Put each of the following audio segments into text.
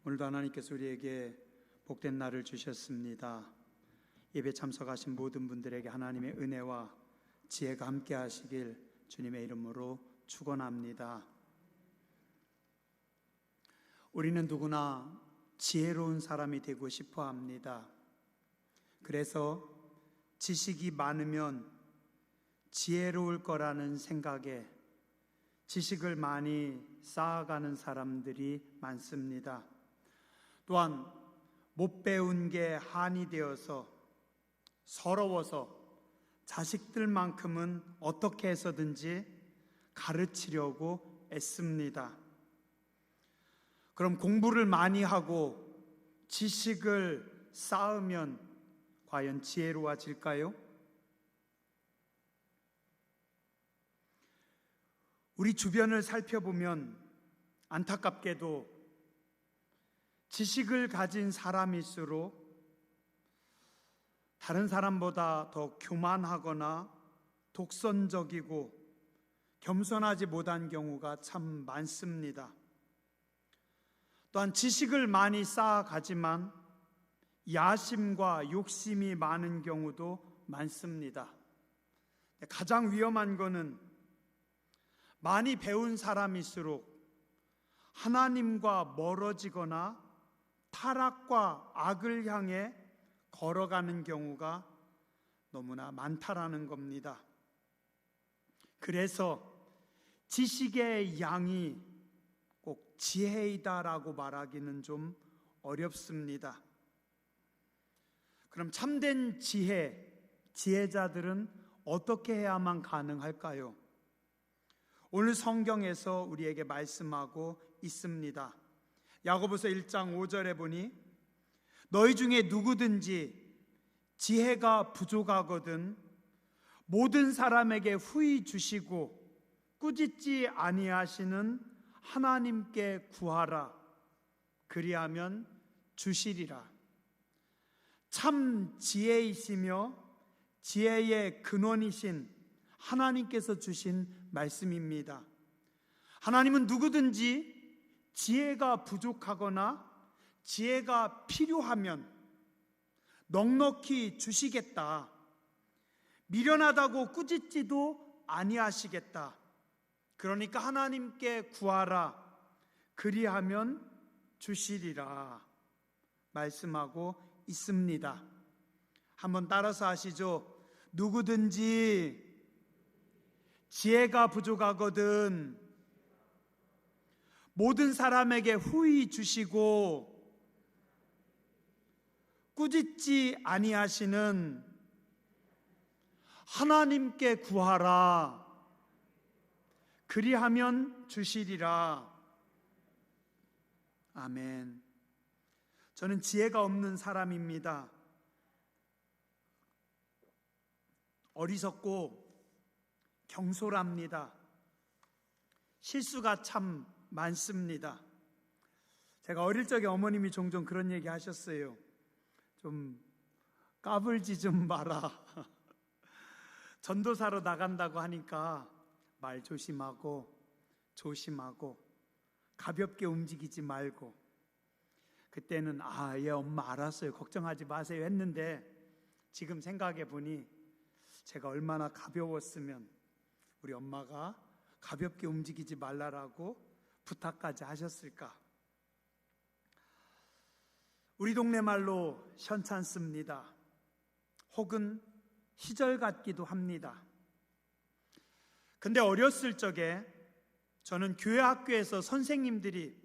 오늘도 하나님께서 우리에게 복된 날을 주셨습니다. 예배 참석하신 모든 분들에게 하나님의 은혜와 지혜가 함께 하시길 주님의 이름으로 축원합니다. 우리는 누구나 지혜로운 사람이 되고 싶어 합니다. 그래서 지식이 많으면 지혜로울 거라는 생각에 지식을 많이 쌓아가는 사람들이 많습니다. 또한 못 배운 게 한이 되어서 서러워서 자식들만큼은 어떻게 해서든지 가르치려고 애씁니다. 그럼 공부를 많이 하고 지식을 쌓으면 과연 지혜로워질까요? 우리 주변을 살펴보면 안타깝게도 지식을 가진 사람일수록 다른 사람보다 더 교만하거나 독선적이고 겸손하지 못한 경우가 참 많습니다. 또한 지식을 많이 쌓아가지만 야심과 욕심이 많은 경우도 많습니다. 가장 위험한 것은 많이 배운 사람일수록 하나님과 멀어지거나 타락과 악을 향해 걸어가는 경우가 너무나 많다라는 겁니다. 그래서 지식의 양이 꼭 지혜이다라고 말하기는 좀 어렵습니다. 그럼 참된 지혜자들은 어떻게 해야만 가능할까요? 오늘 성경에서 우리에게 말씀하고 있습니다. 야고보서 1장 5절에 보니 너희 중에 누구든지 지혜가 부족하거든 모든 사람에게 후히 주시고 꾸짖지 아니하시는 하나님께 구하라. 그리하면 주시리라. 참 지혜이시며 지혜의 근원이신 하나님께서 주신 말씀입니다. 하나님은 누구든지 지혜가 부족하거나 지혜가 필요하면 넉넉히 주시겠다. 미련하다고 꾸짖지도 아니하시겠다. 그러니까 하나님께 구하라. 그리하면 주시리라 말씀하고 있습니다. 한번 따라서 하시죠. 누구든지 지혜가 부족하거든 모든 사람에게 후히 주시고 꾸짖지 아니하시는 하나님께 구하라. 그리하면 주시리라. 아멘. 저는 지혜가 없는 사람입니다. 어리석고 경솔합니다. 실수가 참 많습니다. 제가 어릴 적에 어머님이 종종 그런 얘기 하셨어요. 좀 까불지 좀 마라. 전도사로 나간다고 하니까 말 조심하고 가볍게 움직이지 말고. 그때는 예 엄마 알았어요 걱정하지 마세요 했는데 지금 생각해 보니 제가 얼마나 가벼웠으면 우리 엄마가 가볍게 움직이지 말라라고 부탁까지 하셨을까. 우리 동네 말로 현찮습니다. 혹은 희절 같기도 합니다. 근데 어렸을 적에 저는 교회 학교에서 선생님들이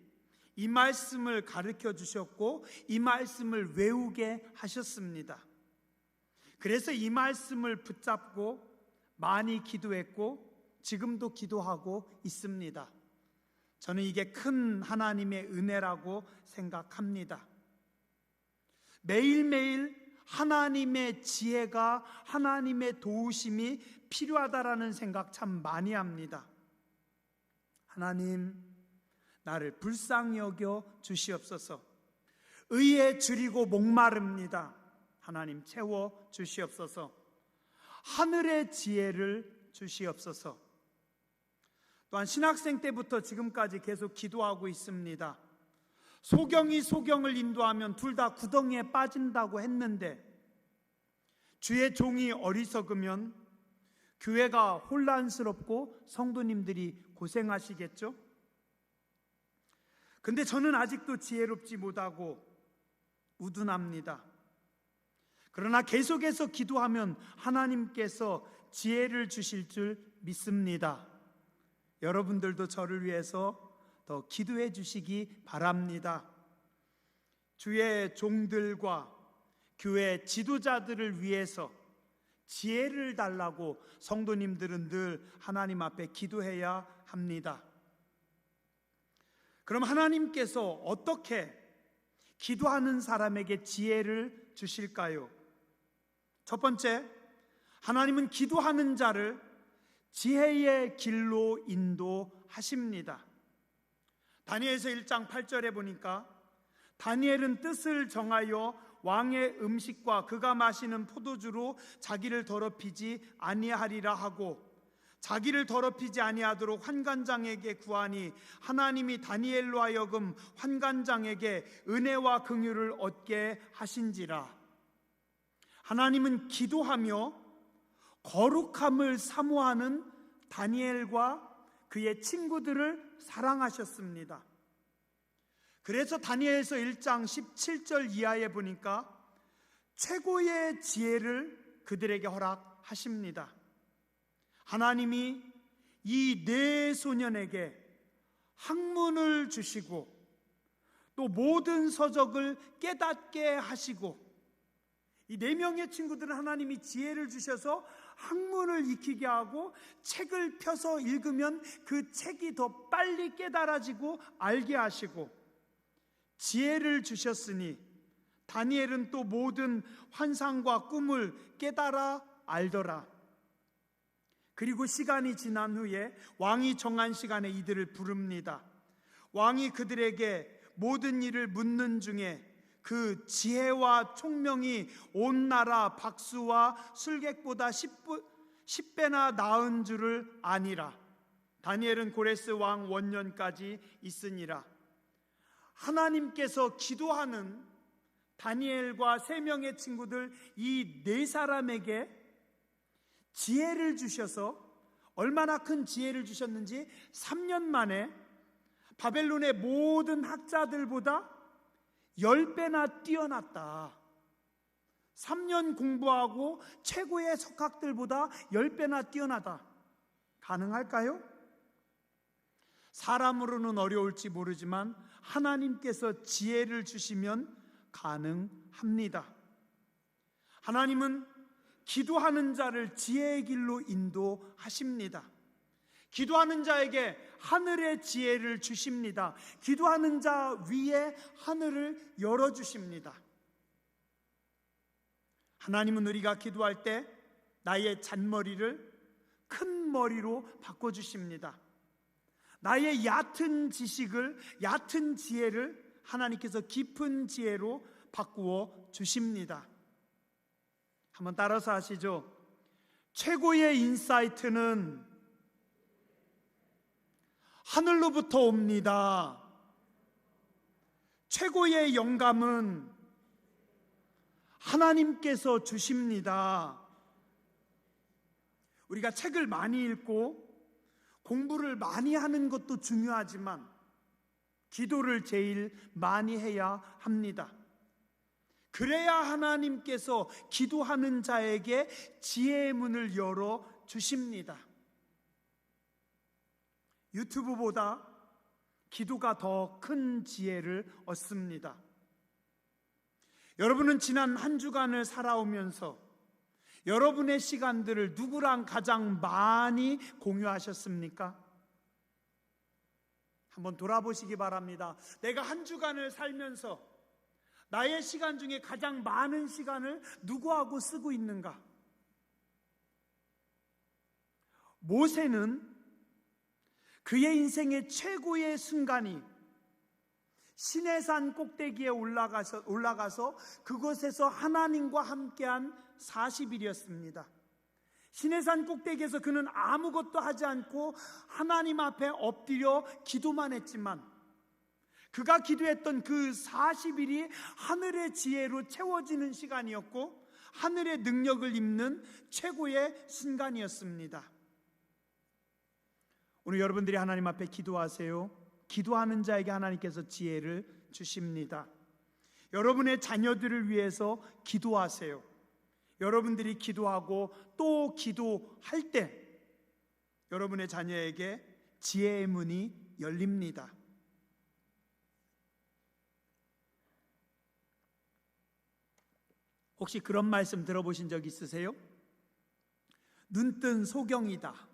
이 말씀을 가르쳐 주셨고 이 말씀을 외우게 하셨습니다. 그래서 이 말씀을 붙잡고 많이 기도했고 지금도 기도하고 있습니다. 저는 이게 큰 하나님의 은혜라고 생각합니다. 매일매일 하나님의 지혜가 하나님의 도우심이 필요하다라는 생각 참 많이 합니다. 하나님 나를 불쌍히 여겨 주시옵소서. 의에 줄이고 목마릅니다. 하나님 채워 주시옵소서. 하늘의 지혜를 주시옵소서. 또한 신학생 때부터 지금까지 계속 기도하고 있습니다. 소경이 소경을 인도하면 둘 다 구덩이에 빠진다고 했는데, 주의 종이 어리석으면 교회가 혼란스럽고 성도님들이 고생하시겠죠? 근데 저는 아직도 지혜롭지 못하고 우둔합니다. 그러나 계속해서 기도하면 하나님께서 지혜를 주실 줄 믿습니다. 여러분들도 저를 위해서 더 기도해 주시기 바랍니다. 주의 종들과 교회 지도자들을 위해서 지혜를 달라고 성도님들은 늘 하나님 앞에 기도해야 합니다. 그럼 하나님께서 어떻게 기도하는 사람에게 지혜를 주실까요? 첫 번째, 하나님은 기도하는 자를 지혜의 길로 인도하십니다. 다니엘서 1장 8절에 보니까 다니엘은 뜻을 정하여 왕의 음식과 그가 마시는 포도주로 자기를 더럽히지 아니하리라 하고, 자기를 더럽히지 아니하도록 환관장에게 구하니 하나님이 다니엘로 하여금 환관장에게 은혜와 긍휼을 얻게 하신지라. 하나님은 기도하며 거룩함을 사모하는 다니엘과 그의 친구들을 사랑하셨습니다. 그래서 다니엘서 1장 17절 이하에 보니까 최고의 지혜를 그들에게 허락하십니다. 하나님이 이 네 소년에게 학문을 주시고 또 모든 서적을 깨닫게 하시고, 이 네 명의 친구들은 하나님이 지혜를 주셔서 학문을 익히게 하고 책을 펴서 읽으면 그 책이 더 빨리 깨달아지고 알게 하시고, 지혜를 주셨으니 다니엘은 또 모든 환상과 꿈을 깨달아 알더라. 그리고 시간이 지난 후에 왕이 정한 시간에 이들을 부릅니다. 왕이 그들에게 모든 일을 묻는 중에 그 지혜와 총명이 온 나라 박수와 술객보다 10배나 나은 줄을 아니라. 다니엘은 고레스 왕 원년까지 있으니라. 하나님께서 기도하는 다니엘과 세 명의 친구들, 이 네 사람에게 지혜를 주셔서, 얼마나 큰 지혜를 주셨는지 3년 만에 바벨론의 모든 학자들보다 10배나 뛰어났다. 3년 공부하고 최고의 석학들보다 10배나 뛰어나다. 가능할까요? 사람으로는 어려울지 모르지만 하나님께서 지혜를 주시면 가능합니다. 하나님은 기도하는 자를 지혜의 길로 인도하십니다. 기도하는 자에게 하늘의 지혜를 주십니다. 기도하는 자 위에 하늘을 열어주십니다. 하나님은 우리가 기도할 때 나의 잔머리를 큰 머리로 바꿔주십니다. 나의 얕은 지식을, 얕은 지혜를 하나님께서 깊은 지혜로 바꾸어 주십니다. 한번 따라서 하시죠. 최고의 인사이트는 하늘로부터 옵니다. 최고의 영감은 하나님께서 주십니다. 우리가 책을 많이 읽고 공부를 많이 하는 것도 중요하지만 기도를 제일 많이 해야 합니다. 그래야 하나님께서 기도하는 자에게 지혜의 문을 열어 주십니다. 유튜브보다 기도가 더 큰 지혜를 얻습니다. 여러분은 지난 한 주간을 살아오면서 여러분의 시간들을 누구랑 가장 많이 공유하셨습니까? 한번 돌아보시기 바랍니다. 내가 한 주간을 살면서 나의 시간 중에 가장 많은 시간을 누구하고 쓰고 있는가? 모세는 그의 인생의 최고의 순간이 시내산 꼭대기에 올라가서 그곳에서 하나님과 함께한 40일이었습니다. 시내산 꼭대기에서 그는 아무것도 하지 않고 하나님 앞에 엎드려 기도만 했지만, 그가 기도했던 그 40일이 하늘의 지혜로 채워지는 시간이었고 하늘의 능력을 입는 최고의 순간이었습니다. 오늘 여러분들이 하나님 앞에 기도하세요. 기도하는 자에게 하나님께서 지혜를 주십니다. 여러분의 자녀들을 위해서 기도하세요. 여러분들이 기도하고 또 기도할 때 여러분의 자녀에게 지혜의 문이 열립니다. 혹시 그런 말씀 들어보신 적 있으세요? 눈뜬 소경이다.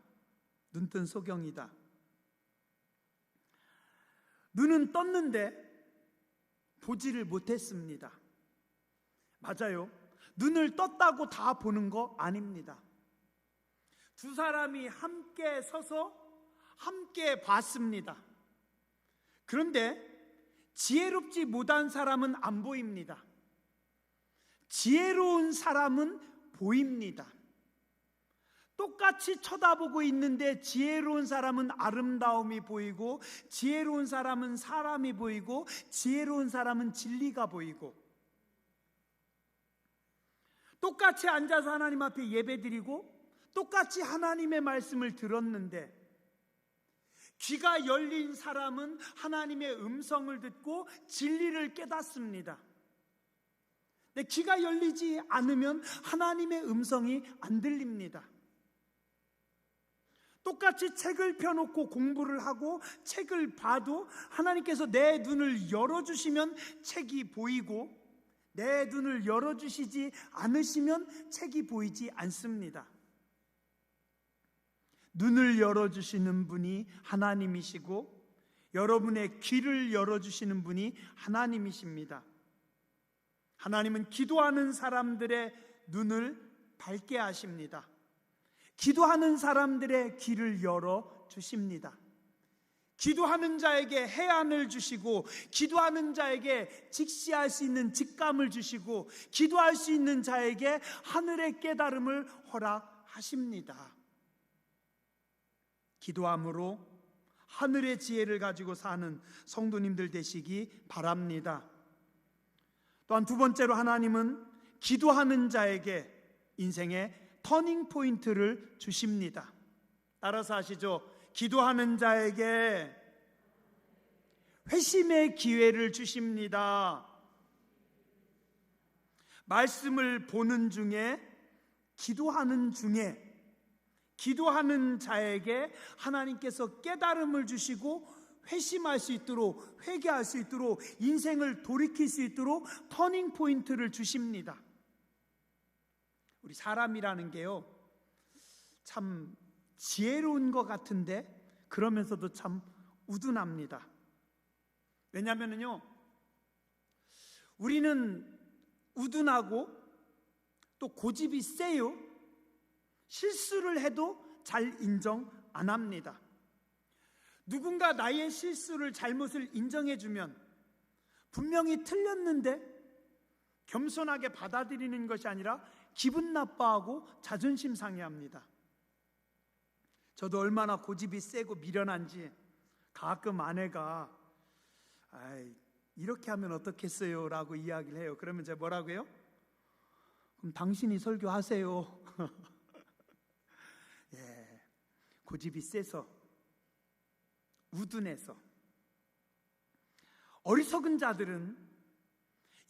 눈뜬 소경이다. 눈은 떴는데 보지를 못했습니다. 맞아요. 눈을 떴다고 다 보는 거 아닙니다. 두 사람이 함께 서서 함께 봤습니다. 그런데 지혜롭지 못한 사람은 안 보입니다. 지혜로운 사람은 보입니다. 똑같이 쳐다보고 있는데 지혜로운 사람은 아름다움이 보이고, 지혜로운 사람은 사람이 보이고, 지혜로운 사람은 진리가 보이고, 똑같이 앉아서 하나님 앞에 예배드리고 똑같이 하나님의 말씀을 들었는데 귀가 열린 사람은 하나님의 음성을 듣고 진리를 깨닫습니다. 근데 귀가 열리지 않으면 하나님의 음성이 안 들립니다. 똑같이 책을 펴놓고 공부를 하고 책을 봐도 하나님께서 내 눈을 열어주시면 책이 보이고, 내 눈을 열어주시지 않으시면 책이 보이지 않습니다. 눈을 열어주시는 분이 하나님이시고 여러분의 귀를 열어주시는 분이 하나님이십니다. 하나님은 기도하는 사람들의 눈을 밝게 하십니다. 기도하는 사람들의 귀를 열어주십니다. 기도하는 자에게 해안을 주시고, 기도하는 자에게 직시할 수 있는 직감을 주시고, 기도할 수 있는 자에게 하늘의 깨달음을 허락하십니다. 기도함으로 하늘의 지혜를 가지고 사는 성도님들 되시기 바랍니다. 또한 두 번째로 하나님은 기도하는 자에게 인생의 터닝 포인트를 주십니다. 따라서 하시죠. 기도하는 자에게 회심의 기회를 주십니다. 말씀을 보는 중에, 기도하는 중에 기도하는 자에게 하나님께서 깨달음을 주시고 회심할 수 있도록, 회개할 수 있도록, 인생을 돌이킬 수 있도록 터닝 포인트를 주십니다. 우리 사람이라는 게요, 참 지혜로운 것 같은데 그러면서도 참 우둔합니다. 왜냐하면요, 우리는 우둔하고 또 고집이 세요. 실수를 해도 잘 인정 안 합니다. 누군가 나의 실수를, 잘못을 인정해주면 분명히 틀렸는데 겸손하게 받아들이는 것이 아니라 기분 나빠하고 자존심 상해합니다. 저도 얼마나 고집이 세고 미련한지 가끔 아내가 이렇게 하면 어떻겠어요? 라고 이야기를 해요. 그러면 제가 뭐라고 해요? 그럼 당신이 설교하세요. 예, 고집이 세서, 우둔해서. 어리석은 자들은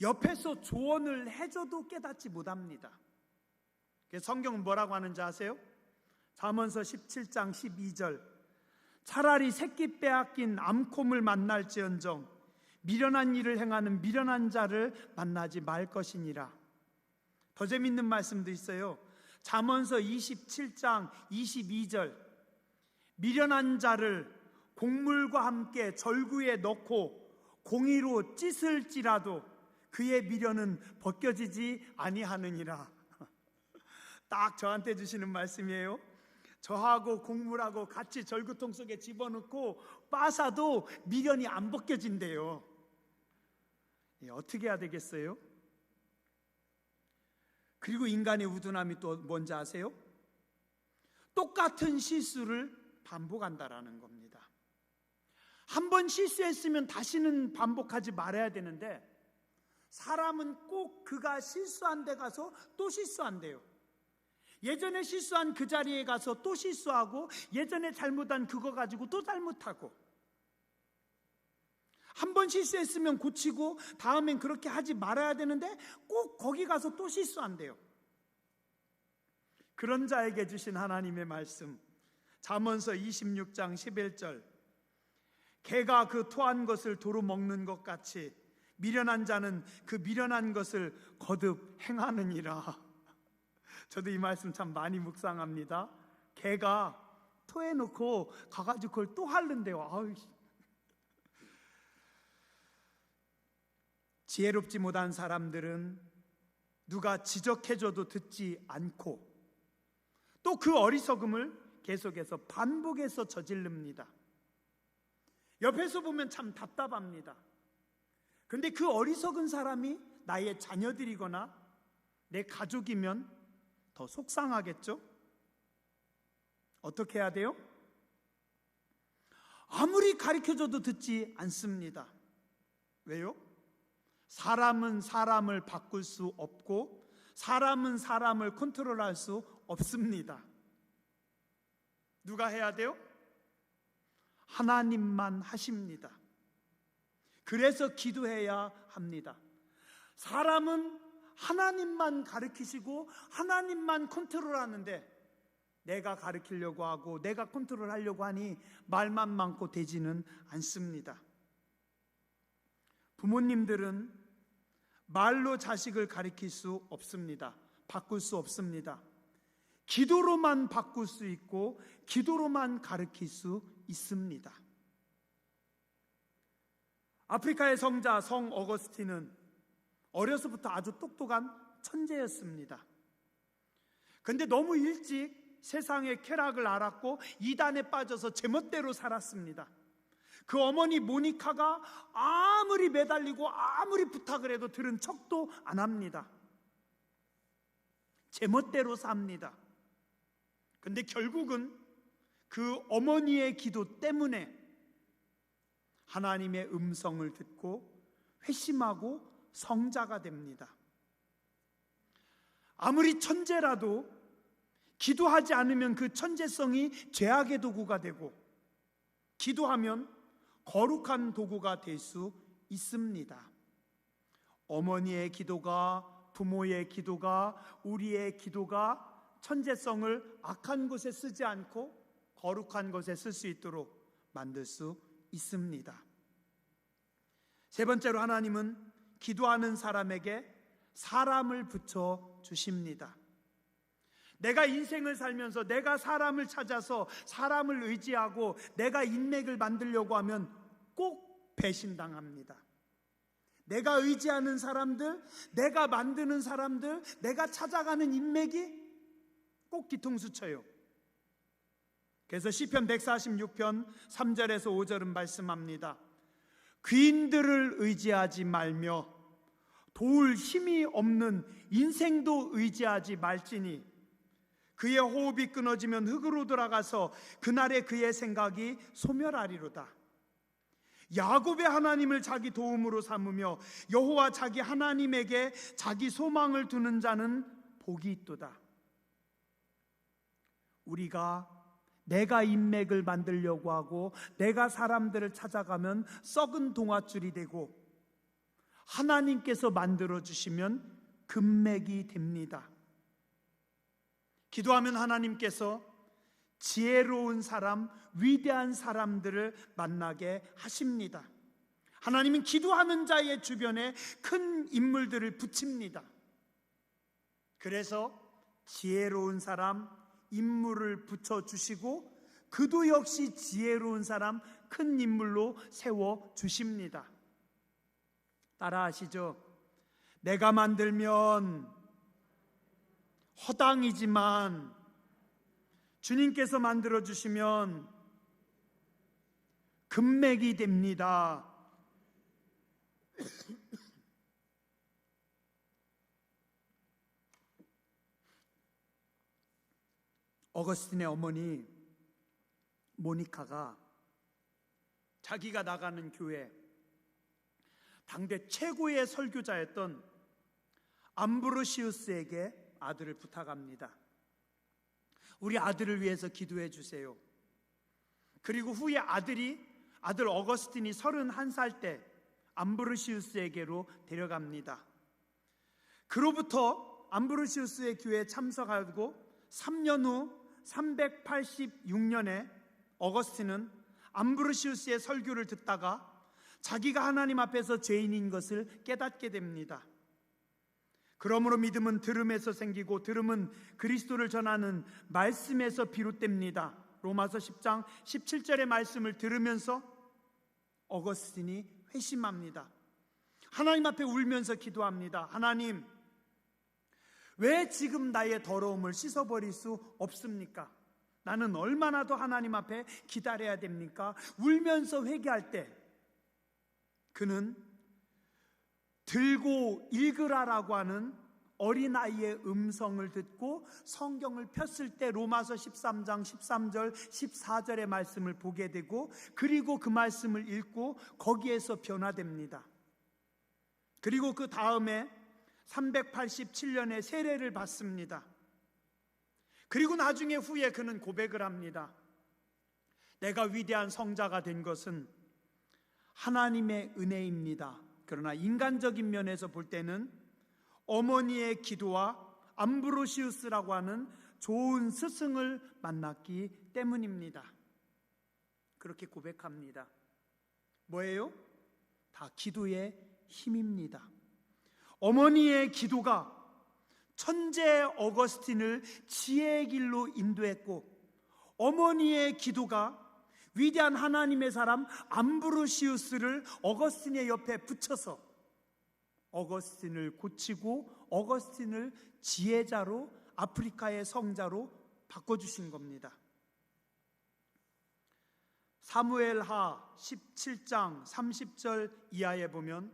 옆에서 조언을 해줘도 깨닫지 못합니다. 성경은 뭐라고 하는지 아세요? 잠언서 17장 12절, 차라리 새끼 빼앗긴 암콤을 만날지언정 미련한 일을 행하는 미련한 자를 만나지 말 것이니라. 더 재밌는 말씀도 있어요. 잠언서 27장 22절, 미련한 자를 곡물과 함께 절구에 넣고 공의로 찢을지라도 그의 미련은 벗겨지지 아니하느니라. 딱 저한테 주시는 말씀이에요. 저하고 곡물하고 같이 절구통 속에 집어넣고 빠사도 미련이 안 벗겨진대요. 어떻게 해야 되겠어요? 그리고 인간의 우둔함이 또 뭔지 아세요? 똑같은 실수를 반복한다라는 겁니다. 한 번 실수했으면 다시는 반복하지 말아야 되는데 사람은 꼭 그가 실수한 데 가서 또 실수한대요. 예전에 실수한 그 자리에 가서 또 실수하고 예전에 잘못한 그거 가지고 또 잘못하고, 한 번 실수했으면 고치고 다음엔 그렇게 하지 말아야 되는데 꼭 거기 가서 또 실수한대요. 그런 자에게 주신 하나님의 말씀, 잠언서 26장 11절, 개가 그 토한 것을 도로 먹는 것 같이 미련한 자는 그 미련한 것을 거듭 행하느니라. 저도 이 말씀 참 많이 묵상합니다. 개가 토해놓고 가가지고 그걸 또 하는데요. 지혜롭지 못한 사람들은 누가 지적해줘도 듣지 않고 또 그 어리석음을 계속해서 반복해서 저지릅니다. 옆에서 보면 참 답답합니다. 근데 그 어리석은 사람이 나의 자녀들이거나 내 가족이면 더 속상하겠죠? 어떻게 해야 돼요? 아무리 가르쳐줘도 듣지 않습니다. 왜요? 사람은 사람을 바꿀 수 없고 사람은 사람을 컨트롤할 수 없습니다. 누가 해야 돼요? 하나님만 하십니다. 그래서 기도해야 합니다. 사람은 하나님만 가르치시고 하나님만 컨트롤하는데 내가 가르치려고 하고 내가 컨트롤하려고 하니 말만 많고 되지는 않습니다. 부모님들은 말로 자식을 가르칠 수 없습니다. 바꿀 수 없습니다. 기도로만 바꿀 수 있고 기도로만 가르칠 수 있습니다. 아프리카의 성자 성 어거스틴은 어려서부터 아주 똑똑한 천재였습니다. 그런데 너무 일찍 세상의 쾌락을 알았고 이단에 빠져서 제멋대로 살았습니다. 그 어머니 모니카가 아무리 매달리고 아무리 부탁을 해도 들은 척도 안 합니다. 제멋대로 삽니다. 근데 결국은 그 어머니의 기도 때문에 하나님의 음성을 듣고 회심하고 성자가 됩니다. 아무리 천재라도 기도하지 않으면 그 천재성이 죄악의 도구가 되고 기도하면 거룩한 도구가 될 수 있습니다. 어머니의 기도가, 부모의 기도가, 우리의 기도가 천재성을 악한 곳에 쓰지 않고 거룩한 곳에 쓸 수 있도록 만들 수 있습니다. 세 번째로 하나님은 기도하는 사람에게 사람을 붙여 주십니다. 내가 인생을 살면서 내가 사람을 찾아서 사람을 의지하고 내가 인맥을 만들려고 하면 꼭 배신당합니다. 내가 의지하는 사람들, 내가 만드는 사람들, 내가 찾아가는 인맥이 꼭 뒤통수 쳐요. 그래서 시편 146편 3절에서 5절은 말씀합니다. 귀인들을 의지하지 말며 도울 힘이 없는 인생도 의지하지 말지니 그의 호흡이 끊어지면 흙으로 돌아가서 그날에 그의 생각이 소멸하리로다. 야곱의 하나님을 자기 도움으로 삼으며 여호와 자기 하나님에게 자기 소망을 두는 자는 복이 있도다. 우리가 내가 인맥을 만들려고 하고 내가 사람들을 찾아가면 썩은 동아줄이 되고 하나님께서 만들어주시면 금맥이 됩니다. 기도하면 하나님께서 지혜로운 사람, 위대한 사람들을 만나게 하십니다. 하나님은 기도하는 자의 주변에 큰 인물들을 붙입니다. 그래서 지혜로운 사람, 인물을 붙여주시고 그도 역시 지혜로운 사람, 큰 인물로 세워주십니다. 따라하시죠. 내가 만들면 허당이지만 주님께서 만들어주시면 금맥이 됩니다. 어거스틴의 어머니 모니카가 자기가 나가는 교회, 당대 최고의 설교자였던 암브로시우스에게 아들을 부탁합니다. 우리 아들을 위해서 기도해 주세요. 그리고 후에 아들 어거스틴이 31살 때 암브로시우스에게로 데려갑니다. 그로부터 암브로시우스의 교회에 참석하고 3년 후 386년에 어거스틴은 암브로시우스의 설교를 듣다가 자기가 하나님 앞에서 죄인인 것을 깨닫게 됩니다. 그러므로 믿음은 들음에서 생기고 들음은 그리스도를 전하는 말씀에서 비롯됩니다. 로마서 10장 17절의 말씀을 들으면서 어거스틴이 회심합니다. 하나님 앞에 울면서 기도합니다. 하나님, 왜 지금 나의 더러움을 씻어버릴 수 없습니까? 나는 얼마나 더 하나님 앞에 기다려야 됩니까? 울면서 회개할 때 그는 들고 읽으라라고 하는 어린아이의 음성을 듣고 성경을 폈을 때 로마서 13장 13절 14절의 말씀을 보게 되고, 그리고 그 말씀을 읽고 거기에서 변화됩니다. 그리고 그 다음에 387년에 세례를 받습니다. 그리고 나중에 후에 그는 고백을 합니다. 내가 위대한 성자가 된 것은 하나님의 은혜입니다. 그러나 인간적인 면에서 볼 때는 어머니의 기도와 암브로시우스라고 하는 좋은 스승을 만났기 때문입니다. 그렇게 고백합니다. 뭐예요? 다 기도의 힘입니다. 어머니의 기도가 천재 어거스틴을 지혜의 길로 인도했고, 어머니의 기도가 위대한 하나님의 사람 암브로시우스를 어거스틴의 옆에 붙여서 어거스틴을 고치고 어거스틴을 지혜자로, 아프리카의 성자로 바꿔주신 겁니다. 사무엘하 17장 30절 이하에 보면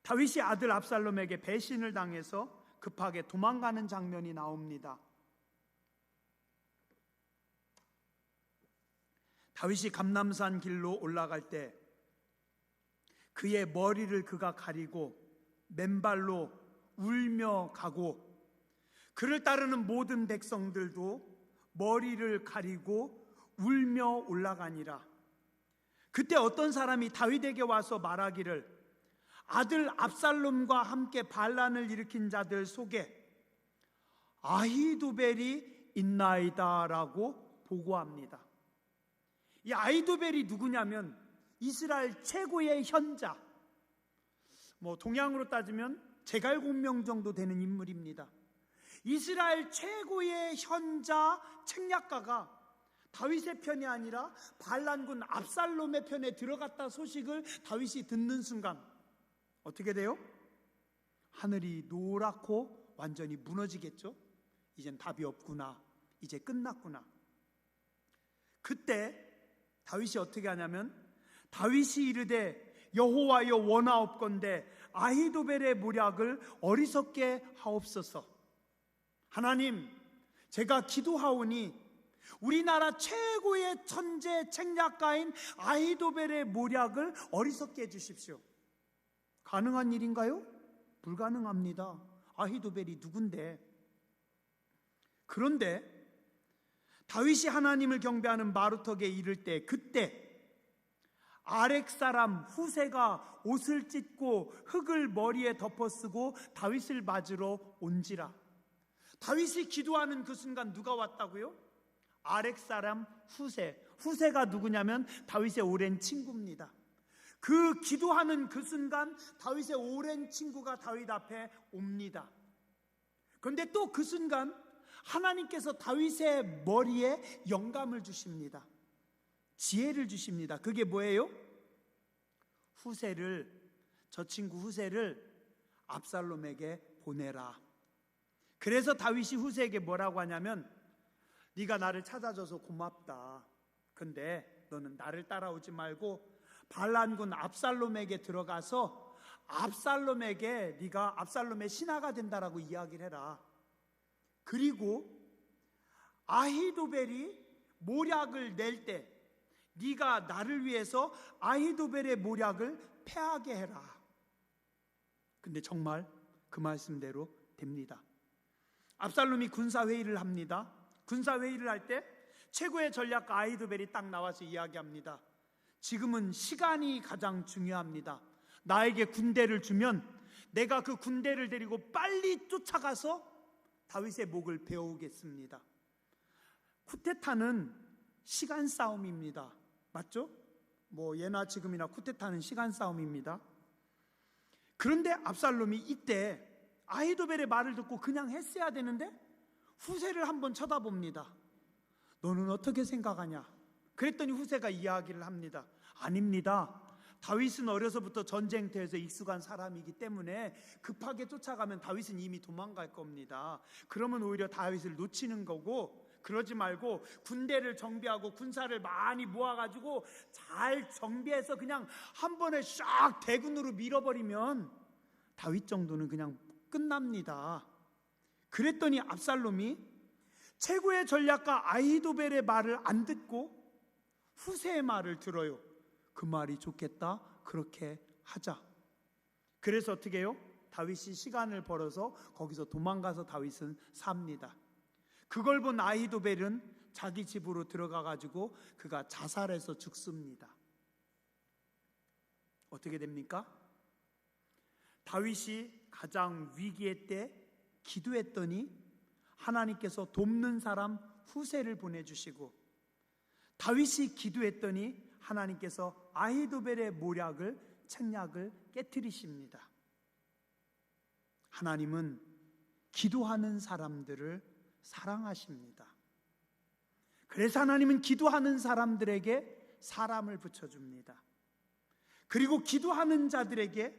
다윗이 아들 압살롬에게 배신을 당해서 급하게 도망가는 장면이 나옵니다. 다윗이 감람산 길로 올라갈 때 그의 머리를 그가 가리고 맨발로 울며 가고, 그를 따르는 모든 백성들도 머리를 가리고 울며 올라가니라. 그때 어떤 사람이 다윗에게 와서 말하기를, 아들 압살롬과 함께 반란을 일으킨 자들 속에 아히도벨이 있나이다 라고 보고합니다. 이 아히도벨이 누구냐면 이스라엘 최고의 현자, 동양으로 따지면 제갈공명 정도 되는 인물입니다. 이스라엘 최고의 현자 책략가가 다윗의 편이 아니라 반란군 압살롬의 편에 들어갔다 소식을 다윗이 듣는 순간 어떻게 돼요? 하늘이 노랗고 완전히 무너지겠죠? 이젠 답이 없구나, 이제 끝났구나. 그때 다윗이 어떻게 하냐면, 다윗이 이르되 여호와여 원하옵건대 아히도벨의 모략을 어리석게 하옵소서. 하나님, 제가 기도하오니 우리나라 최고의 천재 책략가인 아히도벨의 모략을 어리석게 해주십시오. 가능한 일인가요? 불가능합니다. 아히도벨이 누군데? 그런데 다윗이 하나님을 경배하는 마루턱에 이를 때, 그때 아렉 사람 후세가 옷을 찢고 흙을 머리에 덮어쓰고 다윗을 맞으러 온지라. 다윗이 기도하는 그 순간 누가 왔다고요? 아렉 사람 후세. 후세가 누구냐면 다윗의 오랜 친구입니다. 그 기도하는 그 순간 다윗의 오랜 친구가 다윗 앞에 옵니다. 그런데 또 그 순간 하나님께서 다윗의 머리에 영감을 주십니다. 지혜를 주십니다. 그게 뭐예요? 저 친구 후세를 압살롬에게 보내라. 그래서 다윗이 후세에게 뭐라고 하냐면, 네가 나를 찾아줘서 고맙다. 근데 너는 나를 따라오지 말고 반란군 압살롬에게 들어가서 압살롬에게 네가 압살롬의 신하가 된다라고 이야기를 해라. 그리고 아히도벨이 모략을 낼 때 네가 나를 위해서 아히도벨의 모략을 패하게 해라. 근데 정말 그 말씀대로 됩니다. 압살롬이 군사회의를 합니다. 군사회의를 할 때 최고의 전략가 아히도벨이 딱 나와서 이야기합니다. 지금은 시간이 가장 중요합니다. 나에게 군대를 주면 내가 그 군대를 데리고 빨리 쫓아가서 다윗의 목을 베어오겠습니다. 쿠데타는 시간 싸움입니다. 맞죠? 예나 지금이나 쿠데타는 시간 싸움입니다. 그런데 압살롬이 이때 아히도벨의 말을 듣고 그냥 했어야 되는데 후세를 한번 쳐다봅니다. 너는 어떻게 생각하냐? 그랬더니 후세가 이야기를 합니다. 아닙니다. 다윗은 어려서부터 전쟁터에서 익숙한 사람이기 때문에 급하게 쫓아가면 다윗은 이미 도망갈 겁니다. 그러면 오히려 다윗을 놓치는 거고, 그러지 말고 군대를 정비하고 군사를 많이 모아가지고 잘 정비해서 그냥 한 번에 샥 대군으로 밀어버리면 다윗 정도는 그냥 끝납니다. 그랬더니 압살롬이 최고의 전략가 아히도벨의 말을 안 듣고 후세의 말을 들어요. 그 말이 좋겠다, 그렇게 하자. 그래서 어떻게 해요? 다윗이 시간을 벌어서 거기서 도망가서 다윗은 삽니다. 그걸 본 아히도벨은 자기 집으로 들어가 가지고 그가 자살해서 죽습니다. 어떻게 됩니까? 다윗이 가장 위기의 때 기도했더니 하나님께서 돕는 사람 후세를 보내주시고, 다윗이 기도했더니 하나님께서 아히도벨의 모략을, 책략을 깨트리십니다. 하나님은 기도하는 사람들을 사랑하십니다. 그래서 하나님은 기도하는 사람들에게 사람을 붙여줍니다. 그리고 기도하는 자들에게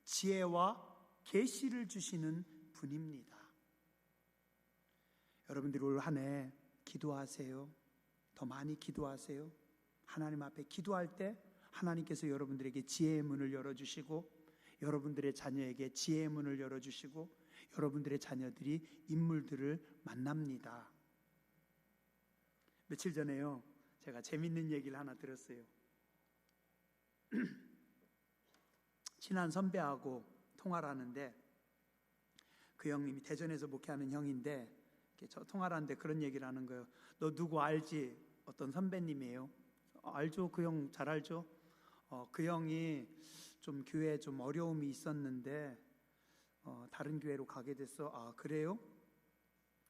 지혜와 계시를 주시는 분입니다. 여러분들 올 한 해 기도하세요. 더 많이 기도하세요. 하나님 앞에 기도할 때 하나님께서 여러분들에게 지혜의 문을 열어주시고, 여러분들의 자녀에게 지혜의 문을 열어주시고, 여러분들의 자녀들이 인물들을 만납니다. 며칠 전에요, 제가 재밌는 얘기를 하나 들었어요. 친한 선배하고 통화를 하는데, 그 형님이 대전에서 목회하는 형인데 저 통화를 하는데 그런 얘기를 하는 거예요. 너 누구 알지? 어떤 선배님이에요. 알죠? 그 형 잘 알죠? 그 형이 좀 교회에 좀 어려움이 있었는데 다른 교회로 가게 됐어. 아, 그래요?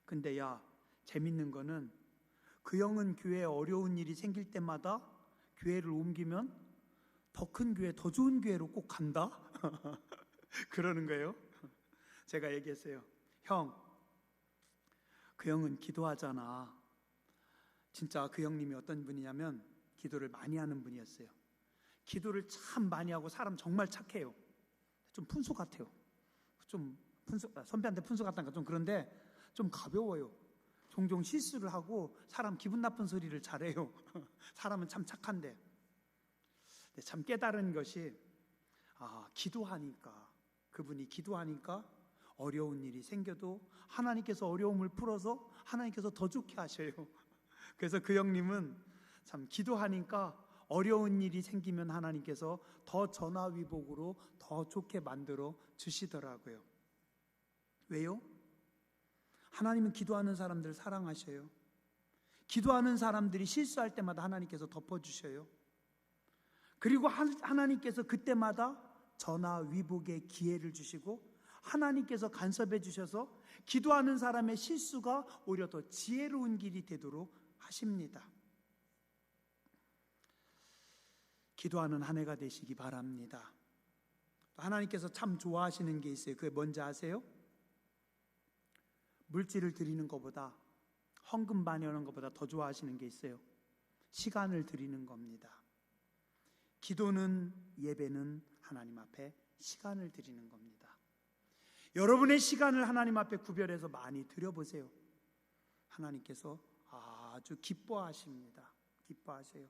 근데 야, 재밌는 거는 그 형은 교회에 어려운 일이 생길 때마다 교회를 옮기면 더 큰 교회, 더 좋은 교회로 꼭 간다? 그러는 거예요. 제가 얘기했어요. 형, 그 형은 기도하잖아. 진짜 그 형님이 어떤 분이냐면 기도를 많이 하는 분이었어요. 기도를 참 많이 하고 사람 정말 착해요. 좀 푼수 같아요. 좀 선배한테 푼수 같다니까 좀 그런데 좀 가벼워요. 종종 실수를 하고 사람 기분 나쁜 소리를 잘해요. 사람은 참 착한데. 참 깨달은 것이, 기도하니까, 그분이 기도하니까 어려운 일이 생겨도 하나님께서 어려움을 풀어서 하나님께서 더 좋게 하셔요. 그래서 그 형님은 참 기도하니까 어려운 일이 생기면 하나님께서 더 전화위복으로 더 좋게 만들어 주시더라고요. 왜요? 하나님은 기도하는 사람들을 사랑하셔요. 기도하는 사람들이 실수할 때마다 하나님께서 덮어주셔요. 그리고 하나님께서 그때마다 전화위복의 기회를 주시고 하나님께서 간섭해 주셔서 기도하는 사람의 실수가 오히려 더 지혜로운 길이 되도록 하십니다. 기도하는 한 해가 되시기 바랍니다. 하나님께서 참 좋아하시는 게 있어요. 그게 뭔지 아세요? 물질을 드리는 것보다, 헌금 많이 하는 것보다 더 좋아하시는 게 있어요. 시간을 드리는 겁니다. 기도는, 예배는 하나님 앞에 시간을 드리는 겁니다. 여러분의 시간을 하나님 앞에 구별해서 많이 드려보세요. 하나님께서 아주 기뻐하십니다. 기뻐하세요.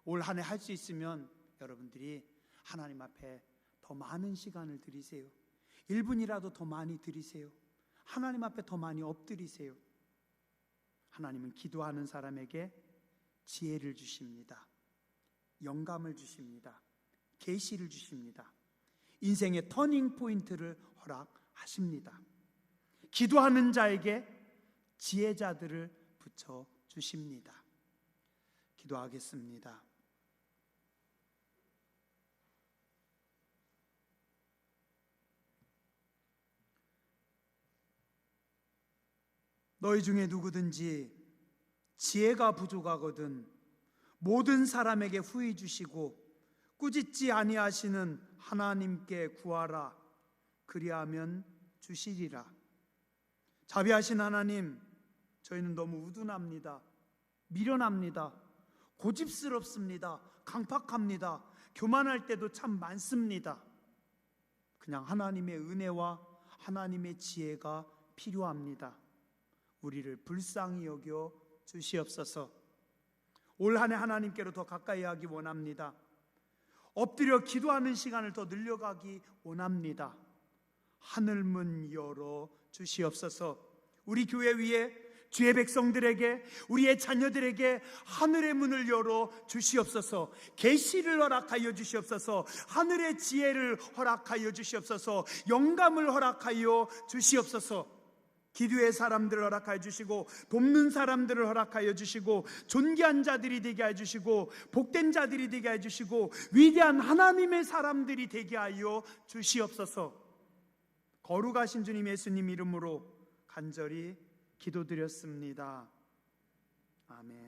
올 한 해 할 수 있으면 여러분들이 하나님 앞에 더 많은 시간을 드리세요. 1분이라도 더 많이 드리세요. 하나님 앞에 더 많이 엎드리세요. 하나님은 기도하는 사람에게 지혜를 주십니다. 영감을 주십니다. 계시를 주십니다. 인생의 터닝 포인트를 허락하십니다. 기도하는 자에게 지혜자들을 붙여 주십니다. 기도하겠습니다. 너희 중에 누구든지 지혜가 부족하거든 모든 사람에게 후히 주시고 꾸짖지 아니하시는 하나님께 구하라. 그리하면 주시리라. 자비하신 하나님, 저희는 너무 우둔합니다. 미련합니다. 고집스럽습니다. 강팍합니다. 교만할 때도 참 많습니다. 그냥 하나님의 은혜와 하나님의 지혜가 필요합니다. 우리를 불쌍히 여겨 주시옵소서. 올 한 해 하나님께로 더 가까이 하기 원합니다. 엎드려 기도하는 시간을 더 늘려가기 원합니다. 하늘문 열어 주시옵소서. 우리 교회 위에 주의 백성들에게, 우리의 자녀들에게 하늘의 문을 열어 주시옵소서. 계시를 허락하여 주시옵소서. 하늘의 지혜를 허락하여 주시옵소서. 영감을 허락하여 주시옵소서. 기도의 사람들을 허락하여 주시고 돕는 사람들을 허락하여 주시고 존귀한 자들이 되게 하여 주시고 복된 자들이 되게 하여 주시고 위대한 하나님의 사람들이 되게 하여 주시옵소서. 거룩하신 주님 예수님 이름으로 간절히 기도드렸습니다. 아멘.